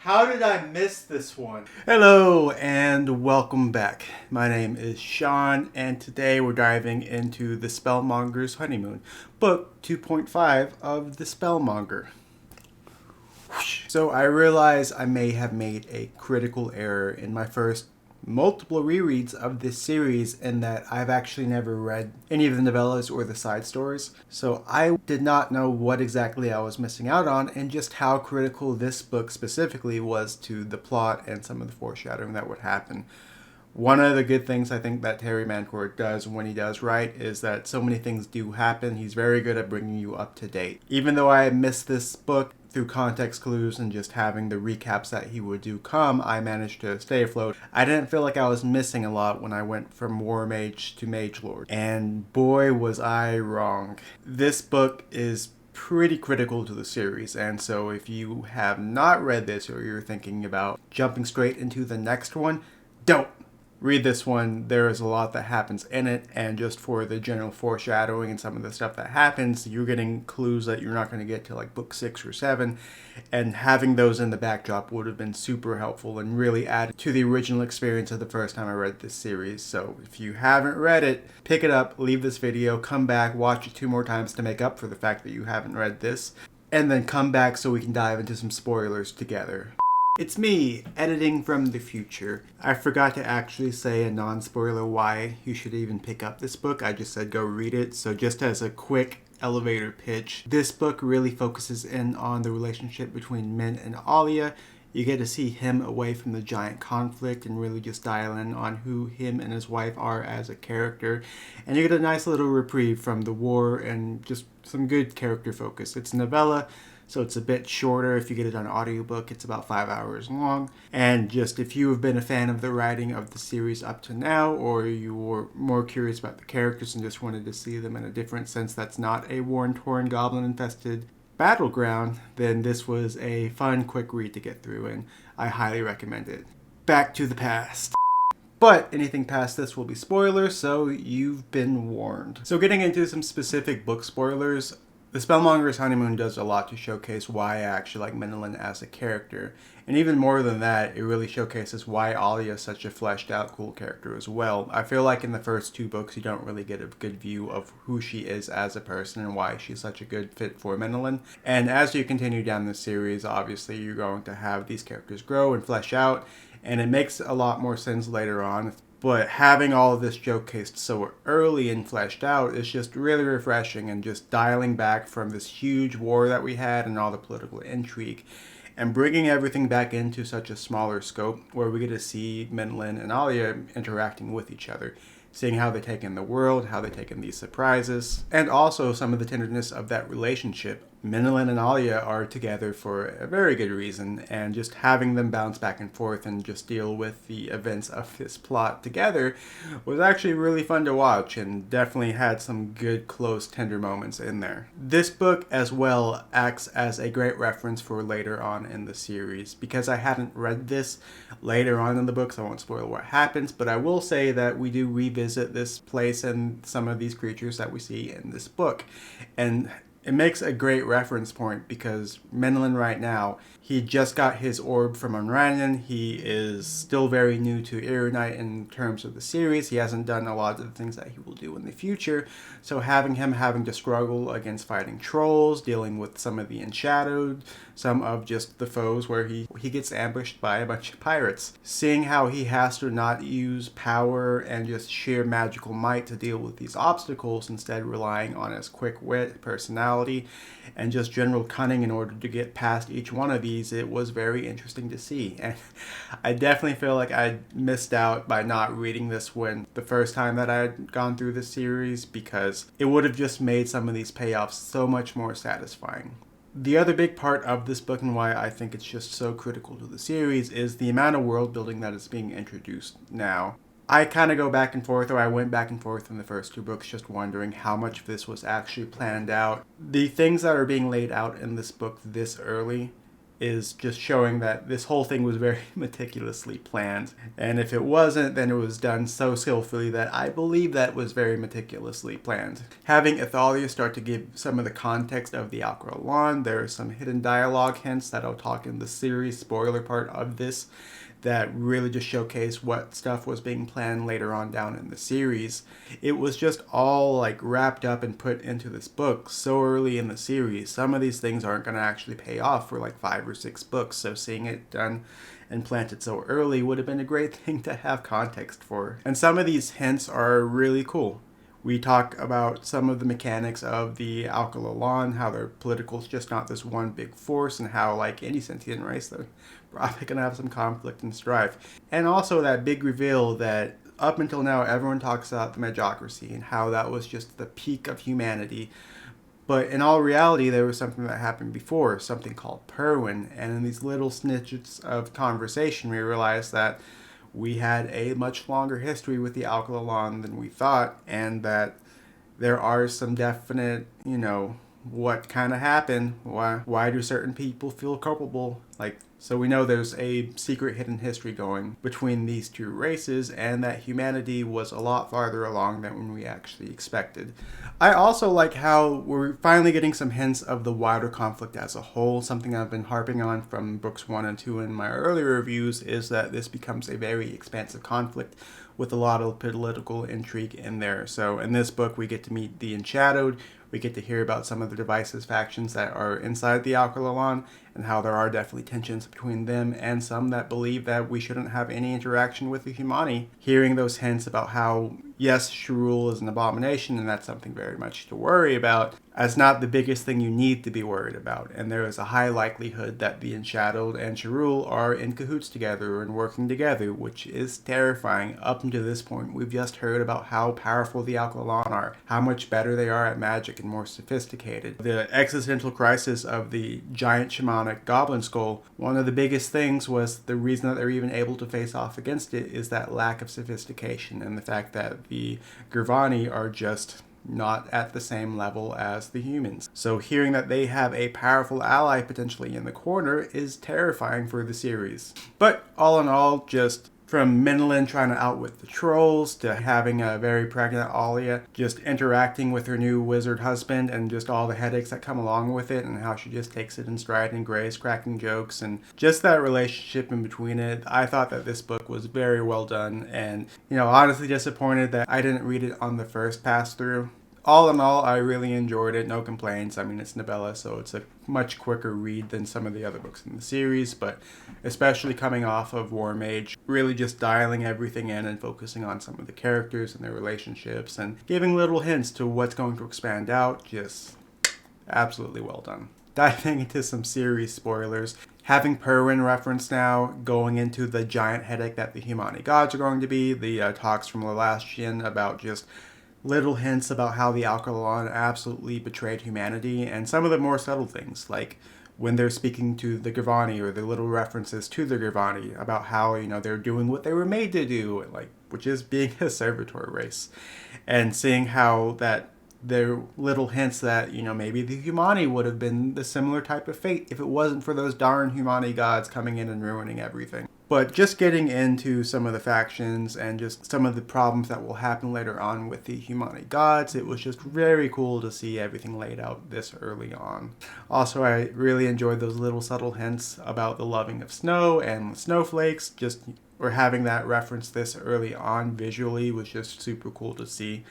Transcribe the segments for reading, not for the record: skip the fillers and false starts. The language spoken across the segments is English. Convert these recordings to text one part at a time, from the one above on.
How did I miss this one? Hello and welcome back. My name is Sean, and today we're diving into the Spellmonger's Honeymoon, book 2.5 of the Spellmonger. So I realize I may have made a critical error in my first multiple rereads of this series in that I've actually never read any of the novellas or the side stories. So I did not know what exactly I was missing out on and just how critical this book specifically was to the plot and some of the foreshadowing that would happen. One of the good things I think that Terry Mancourt does when he does write is that so many things do happen. He's very good at bringing you up to date. Even though I missed this book through context clues and just having the recaps that he would do come, I managed to stay afloat. I didn't feel like I was missing a lot when I went from warmage to mage lord. And boy was I wrong. This book is pretty critical to the series, and so if you have not read this or you're thinking about jumping straight into the next one, don't read this one. There is a lot that happens in it, and just for the general foreshadowing and some of the stuff that happens, you're getting clues that you're not going to get to like book 6 or 7, and having those in the backdrop would have been super helpful and really added to the original experience of the first time I read this series. So if you haven't read it, pick it up, leave this video, come back, watch it 2 more times to make up for the fact that you haven't read this, and then come back so we can dive into some spoilers together. It's me, editing from the future. I forgot to actually say a non-spoiler why you should even pick up this book. I just said go read it. So just as a quick elevator pitch, this book really focuses in on the relationship between Min and Alia. You get to see him away from the giant conflict and really just dial in on who him and his wife are as a character. And you get a nice little reprieve from the war and just some good character focus. It's a novella, so it's a bit shorter. If you get it on audiobook, it's about 5 hours long. And just if you have been a fan of the writing of the series up to now, or you were more curious about the characters and just wanted to see them in a different sense that's not a war-torn, goblin-infested battleground, then this was a fun, quick read to get through, and I highly recommend it. Back to the past. But anything past this will be spoilers, so you've been warned. So getting into some specific book spoilers, the Spellmonger's Honeymoon does a lot to showcase why I actually like Minalin as a character. And even more than that, it really showcases why Alia is such a fleshed out, cool character as well. I feel like in the first 2 books, you don't really get a good view of who she is as a person and why she's such a good fit for Minalin. And as you continue down the series, obviously you're going to have these characters grow and flesh out, and it makes a lot more sense later on. But having all of this showcased so early and fleshed out is just really refreshing, and just dialing back from this huge war that we had and all the political intrigue and bringing everything back into such a smaller scope where we get to see Minalin and Alia interacting with each other, seeing how they take in the world, how they take in these surprises, and also some of the tenderness of that relationship. Minalin and Alia are together for a very good reason, and just having them bounce back and forth and just deal with the events of this plot together was actually really fun to watch, and definitely had some good, close, tender moments in there. This book as well acts as a great reference for later on in the series. Because I hadn't read this later on in the books, I won't spoil what happens, but I will say that we do revisit this place and some of these creatures that we see in this book. And it makes a great reference point because Minalin right now, he just got his orb from Unranian. He is still very new to Ironite in terms of the series. He hasn't done a lot of the things that he will do in the future. So having him having to struggle against fighting trolls, dealing with some of the Enshadowed, some of just the foes where he gets ambushed by a bunch of pirates. Seeing how he has to not use power and just sheer magical might to deal with these obstacles, instead relying on his quick wit, personality, and just general cunning in order to get past each one of these, it was very interesting to see. And I definitely feel like I missed out by not reading this when the first time that I had gone through this series, because it would have just made some of these payoffs so much more satisfying. The other big part of this book and why I think it's just so critical to the series is the amount of world building that is being introduced now. I kind of go back and forth, or I went back and forth in the first 2 books, just wondering how much of this was actually planned out. The things that are being laid out in this book this early is just showing that this whole thing was very meticulously planned. And if it wasn't, then it was done so skillfully that I believe that was very meticulously planned. Having Athalia start to give some of the context of the Alcalan, there are some hidden dialogue hints that I'll talk in the series spoiler part of this that really just showcase what stuff was being planned later on down in the series. It was just all like wrapped up and put into this book so early in the series. Some of these things aren't going to actually pay off for like 5 or 6 books, so seeing it done and planted so early would have been a great thing to have context for. And some of these hints are really cool. We talk about some of the mechanics of the Alcalan, how their political is just not this one big force, and how, like any sentient race, they're probably going to have some conflict and strife. And also that big reveal that up until now everyone talks about the Magocracy and how that was just the peak of humanity. But in all reality, there was something that happened before, something called Perwin. And in these little snitches of conversation, we realized that we had a much longer history with the Alcalan than we thought, and that there are some definite, what kind of happened, why do certain people feel culpable, so we know there's a secret hidden history going between these two races, and that humanity was a lot farther along than when we actually expected. I also like how we're finally getting some hints of the wider conflict as a whole. Something I've been harping on from books 1 and 2 in my earlier reviews is that this becomes a very expansive conflict with a lot of political intrigue in there. So in this book, we get to meet the Enshadowed. We get to hear about some of the divisive factions that are inside the Alcalan and how there are definitely tensions between them and some that believe that we shouldn't have any interaction with the Humani. Hearing those hints about how, yes, Sharul is an abomination and that's something very much to worry about, as not the biggest thing you need to be worried about. And there is a high likelihood that the Enshadowed and Sharul are in cahoots together and working together, which is terrifying. Up until this point, we've just heard about how powerful the Alcalan are, how much better they are at magic and more sophisticated. The existential crisis of the giant shamanic goblin skull, one of the biggest things was the reason that they're even able to face off against it is that lack of sophistication and the fact that the Gurvani are just not at the same level as the humans. So hearing that they have a powerful ally potentially in the corner is terrifying for the series. But all in all, just from Minalin trying to outwit the trolls to having a very pregnant Alia just interacting with her new wizard husband and just all the headaches that come along with it and how she just takes it in stride and Grace cracking jokes and just that relationship in between it. I thought that this book was very well done and, honestly disappointed that I didn't read it on the first pass through. All in all, I really enjoyed it. No complaints. I mean, it's novella, so it's a much quicker read than some of the other books in the series, but especially coming off of Warmage, really just dialing everything in and focusing on some of the characters and their relationships and giving little hints to what's going to expand out. Just absolutely well done. Diving into some series spoilers. Having Perwin referenced now, going into the giant headache that the Humani gods are going to be, the talks from the last Shin about just little hints about how the Alcalan absolutely betrayed humanity, and some of the more subtle things, like when they're speaking to the Gurvani, or the little references to the Gurvani about how, they're doing what they were made to do, which is being a servitor race, and seeing how that there are little hints that, maybe the Humani would have been the similar type of fate if it wasn't for those darn Humani gods coming in and ruining everything. But just getting into some of the factions and just some of the problems that will happen later on with the Humani gods, it was just very cool to see everything laid out this early on. Also, I really enjoyed those little subtle hints about the loving of snow and snowflakes. Or having that reference this early on visually was just super cool to see.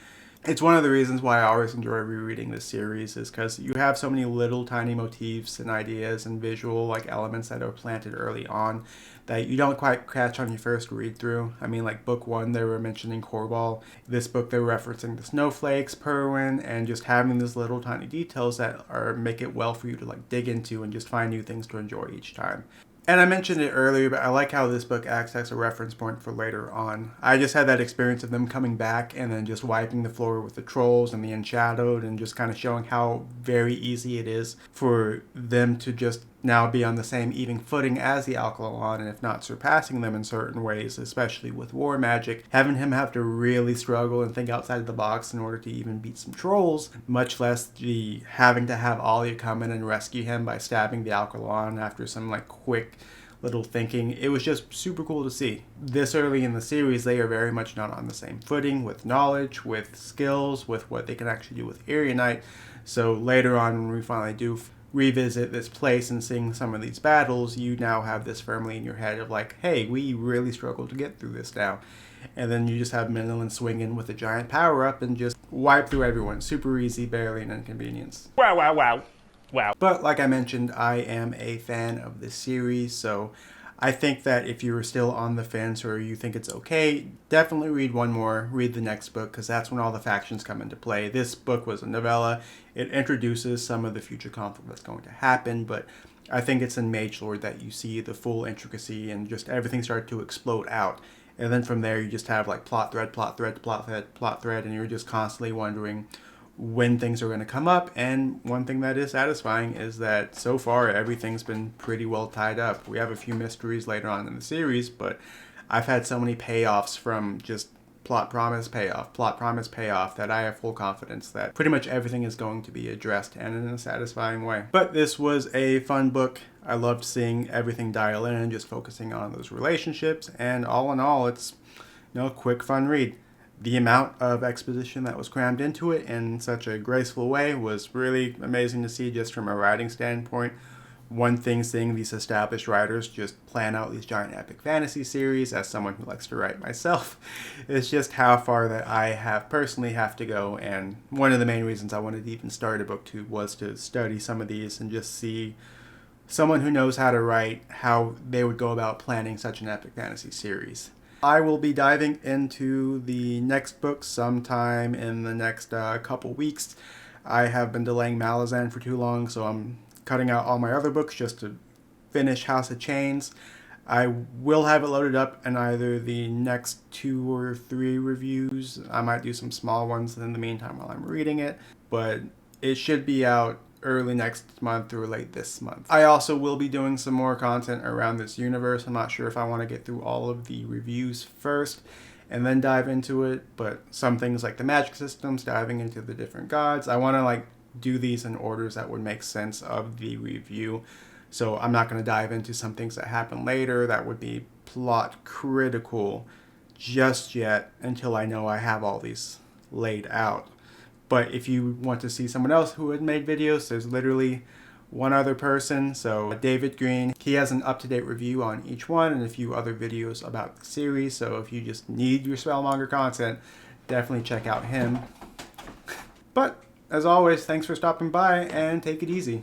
It's one of the reasons why I always enjoy rereading this series, is because you have so many little tiny motifs and ideas and visual elements that are planted early on that you don't quite catch on your first read through. I mean, book 1 they were mentioning Korbal. This book they were referencing the snowflakes, Perwin, and just having these little tiny details that make it well for you to dig into and just find new things to enjoy each time. And I mentioned it earlier, but I like how this book acts as a reference point for later on. I just had that experience of them coming back and then just wiping the floor with the trolls and the Enshadowed and just kind of showing how very easy it is for them to just now be on the same even footing as the Alkaline, and if not surpassing them in certain ways, especially with war magic, having him have to really struggle and think outside of the box in order to even beat some trolls, much less the having to have Alia come in and rescue him by stabbing the Alkaline after some like quick little thinking. It was just super cool to see. This early in the series, they are very much not on the same footing with knowledge, with skills, with what they can actually do with Erionite. So later on, when we finally do revisit this place and seeing some of these battles, you now have this firmly in your head of like, hey, we really struggled to get through this now. And then you just have Minalin swing in with a giant power-up and just wipe through everyone. Super easy, barely an inconvenience. Wow, wow, wow. Wow. But like I mentioned, I am a fan of this series, so I think that if you were still on the fence or you think it's okay, definitely read one more, read the next book, because that's when all the factions come into play. This book was a novella. It introduces some of the future conflict that's going to happen, but I think it's in Mage Lord that you see the full intricacy and just everything start to explode out. And then from there you just have like plot thread, plot thread, plot thread, plot thread, and you're just constantly wondering when things are going to come up. And one thing that is satisfying is that so far everything's been pretty well tied up. We have a few mysteries later on in the series, but I've had so many payoffs from just plot promise payoff that I have full confidence that pretty much everything is going to be addressed and in a satisfying way. But this was a fun book. I loved seeing everything dial in and just focusing on those relationships, and all in all, it's a quick fun read. The amount of exposition that was crammed into it in such a graceful way was really amazing to see just from a writing standpoint. One thing seeing these established writers just plan out these giant epic fantasy series, as someone who likes to write myself, is just how far that I personally have to go. And one of the main reasons I wanted to even start a booktube was to study some of these and just see someone who knows how to write, how they would go about planning such an epic fantasy series. I will be diving into the next book sometime in the next couple weeks. I have been delaying Malazan for too long, so I'm cutting out all my other books just to finish House of Chains. I will have it loaded up in either the next 2 or 3 reviews. I might do some small ones in the meantime while I'm reading it, but it should be out early next month or late this month. I also will be doing some more content around this universe. I'm not sure if I want to get through all of the reviews first and then dive into it, but some things like the magic systems, diving into the different gods, I want to do these in orders that would make sense of the review. So I'm not going to dive into some things that happen later that would be plot critical just yet until I know I have all these laid out. But if you want to see someone else who had made videos, there's literally one other person. So David Green, he has an up-to-date review on each one and a few other videos about the series. So if you just need your Spellmonger content, definitely check out him. But as always, thanks for stopping by and take it easy.